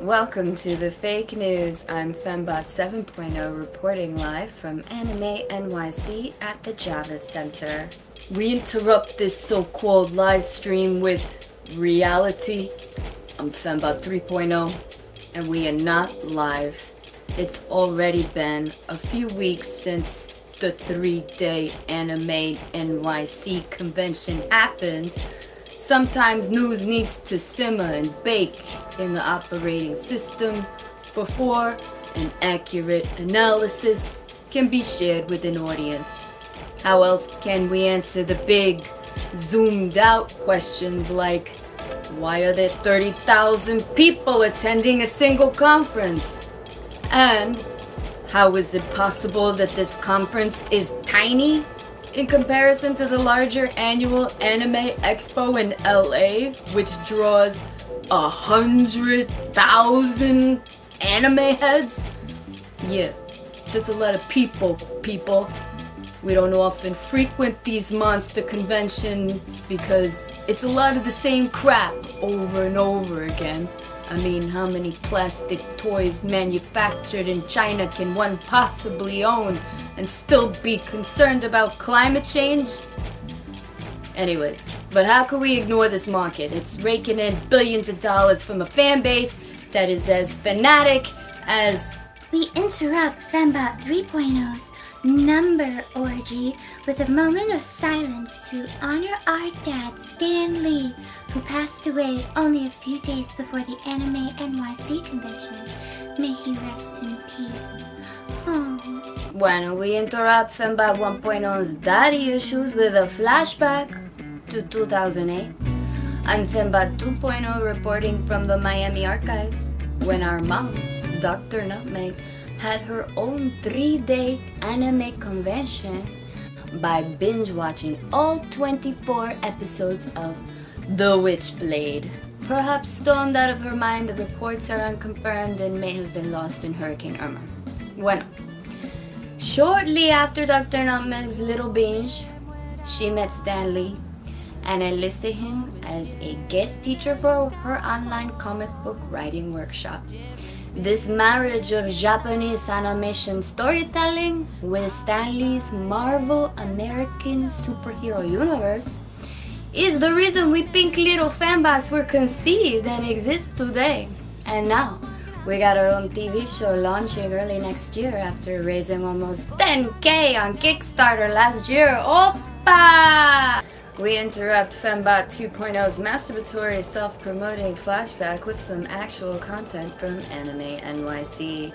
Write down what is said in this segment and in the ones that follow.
Welcome to the fake news. I'm Femmebot 7.0 reporting live from AnimeNYC at the Java Center. We interrupt this so-called live stream with reality. I'm Femmebot 3.0 and we are not live. It's already been a few weeks since the 3-day AnimeNYC convention happened. Sometimes news needs to simmer and bake in the operating system before an accurate analysis can be shared with an audience. How else can we answer the big, zoomed out questions like, why are there 30,000 people attending a single conference? And how is it possible that this conference is tiny in comparison to the larger annual Anime Expo in LA, which draws 100,000 anime heads? Yeah, that's a lot of people. We don't often frequent these monster conventions because it's a lot of the same crap over and over again. I mean, how many plastic toys manufactured in China can one possibly own and still be concerned about climate change? Anyways, but how can we ignore this market? It's raking in billions of dollars from a fan base that is as fanatic as... We interrupt Fembot 3.0's number orgy with a moment of silence to honor our dad, Stan Lee, who passed away only a few days before the AnimeNYC convention. May he rest in peace. Oh. Bueno, we interrupt Fembot 1.0's daddy issues with a flashback to 2008. I'm Fembot 2.0 reporting from the Miami archives when our mom, Dr. Nutmeg, had her own 3-day anime convention by binge-watching all 24 episodes of The Witchblade. Perhaps stoned out of her mind, the reports are unconfirmed and may have been lost in Hurricane Irma. Bueno. Shortly after Dr. Nutmeg's little binge, she met Stan Lee and enlisted him as a guest teacher for her online comic book writing workshop. This marriage of Japanese animation storytelling with Stan Lee's Marvel American superhero universe is the reason we pink little fanbots were conceived and exist today. And now, we got our own TV show launching early next year after raising almost 10K on Kickstarter last year. Oppa! We interrupt Fembot 2.0's masturbatory self-promoting flashback with some actual content from AnimeNYC.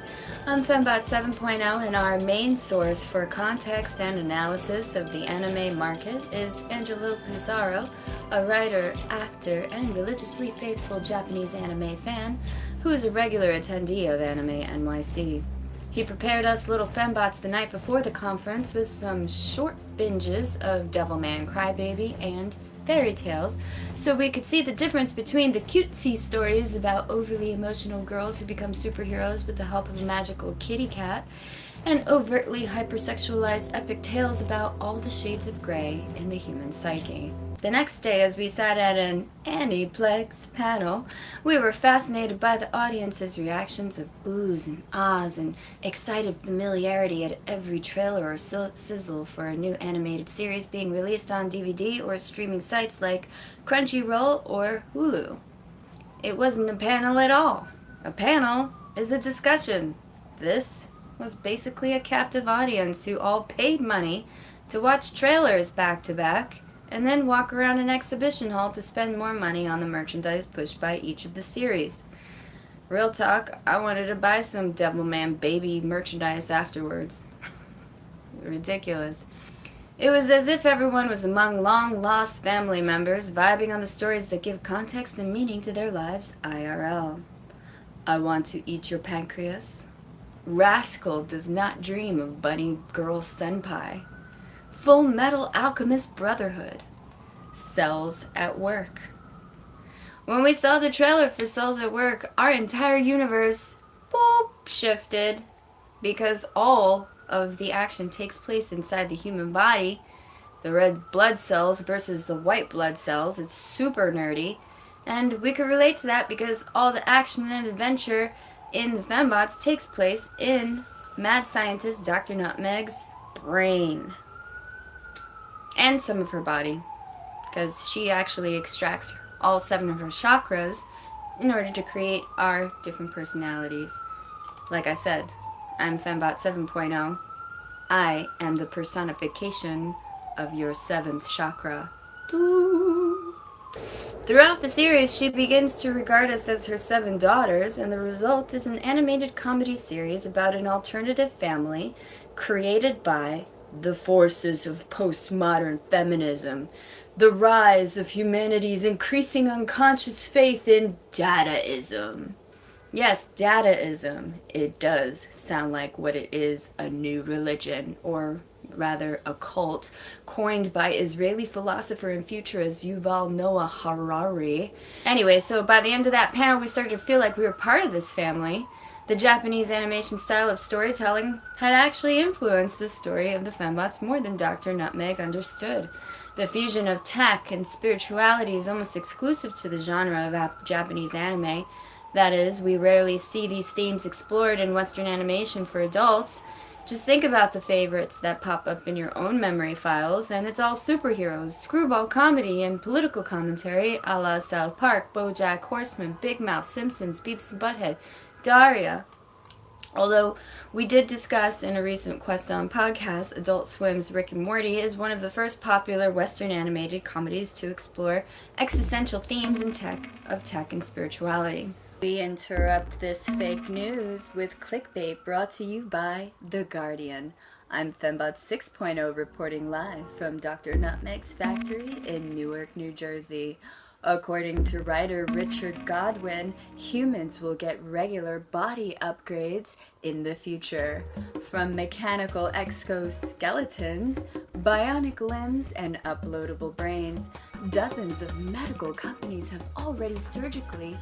I'm Fembot 7.0 and our main source for context and analysis of the anime market is Angelo Pizarro, a writer, actor, and religiously faithful Japanese anime fan who is a regular attendee of AnimeNYC. He prepared us little fembots the night before the conference with some short binges of Devilman Crybaby and fairy tales, so we could see the difference between the cutesy stories about overly emotional girls who become superheroes with the help of a magical kitty cat, and overtly hypersexualized epic tales about all the shades of gray in the human psyche. The next day, as we sat at an Aniplex panel, we were fascinated by the audience's reactions of oohs and ahs and excited familiarity at every trailer or sizzle for a new animated series being released on DVD or streaming sites like Crunchyroll or Hulu. It wasn't a panel at all. A panel is a discussion. This was basically a captive audience who all paid money to watch trailers back to back and then walk around an exhibition hall to spend more money on the merchandise pushed by each of the series. Real talk, I wanted to buy some Devilman Baby merchandise afterwards. Ridiculous. It was as if everyone was among long-lost family members, vibing on the stories that give context and meaning to their lives IRL. I Want to Eat Your Pancreas. Rascal Does Not Dream of Bunny Girl Senpai. Full Metal Alchemist Brotherhood. Cells at Work. When we saw the trailer for Cells at Work, our entire universe, boop, shifted. Because all of the action takes place inside the human body. The red blood cells versus the white blood cells. It's super nerdy. And we could relate to that because all the action and adventure in the Femmebots takes place in mad scientist Dr. Nutmeg's brain. And some of her body, because she actually extracts all 7 of her chakras in order to create our different personalities. Like I said, I'm Fembot 7.0. I am the personification of your 7th chakra. Throughout the series, she begins to regard us as her 7 daughters, and the result is an animated comedy series about an alternative family created by the forces of postmodern feminism, the rise of humanity's increasing unconscious faith in dadaism. Yes, dadaism. It does sound like what it is, a new religion, or rather a cult, coined by Israeli philosopher and futurist Yuval Noah Harari. Anyway, so by the end of that panel, we started to feel like we were part of this family. The Japanese animation style of storytelling had actually influenced the story of the Fembots more than Dr. Nutmeg understood. The fusion of tech and spirituality is almost exclusive to the genre of Japanese anime. That is, we rarely see these themes explored in Western animation for adults. Just think about the favorites that pop up in your own memory files, and it's all superheroes, screwball comedy, and political commentary a la South Park, BoJack Horseman, Big Mouth, Simpsons, Beavis and Butthead, Daria. Although we did discuss in a recent Quest On podcast, Adult Swim's Rick and Morty is one of the first popular Western animated comedies to explore existential themes in tech and spirituality. We interrupt this fake news with clickbait brought to you by The Guardian. I'm Fembot 6.0 reporting live from Dr. Nutmeg's factory in Newark, New Jersey. According to writer Richard Godwin, humans will get regular body upgrades in the future. From mechanical exoskeletons, bionic limbs, and uploadable brains, dozens of medical companies have already surgically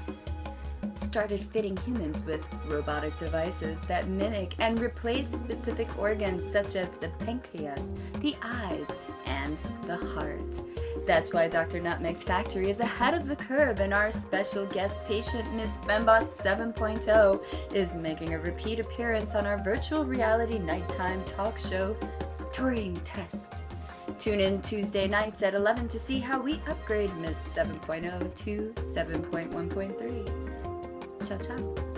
started fitting humans with robotic devices that mimic and replace specific organs such as the pancreas, the eyes, and the heart. That's why Dr. Nutmeg's factory is ahead of the curve, and our special guest patient, Miss Fembot 7.0, is making a repeat appearance on our virtual reality nighttime talk show, Turing Test. Tune in Tuesday nights at 11 to see how we upgrade Miss 7.0 to 7.1.3. Ciao, ciao.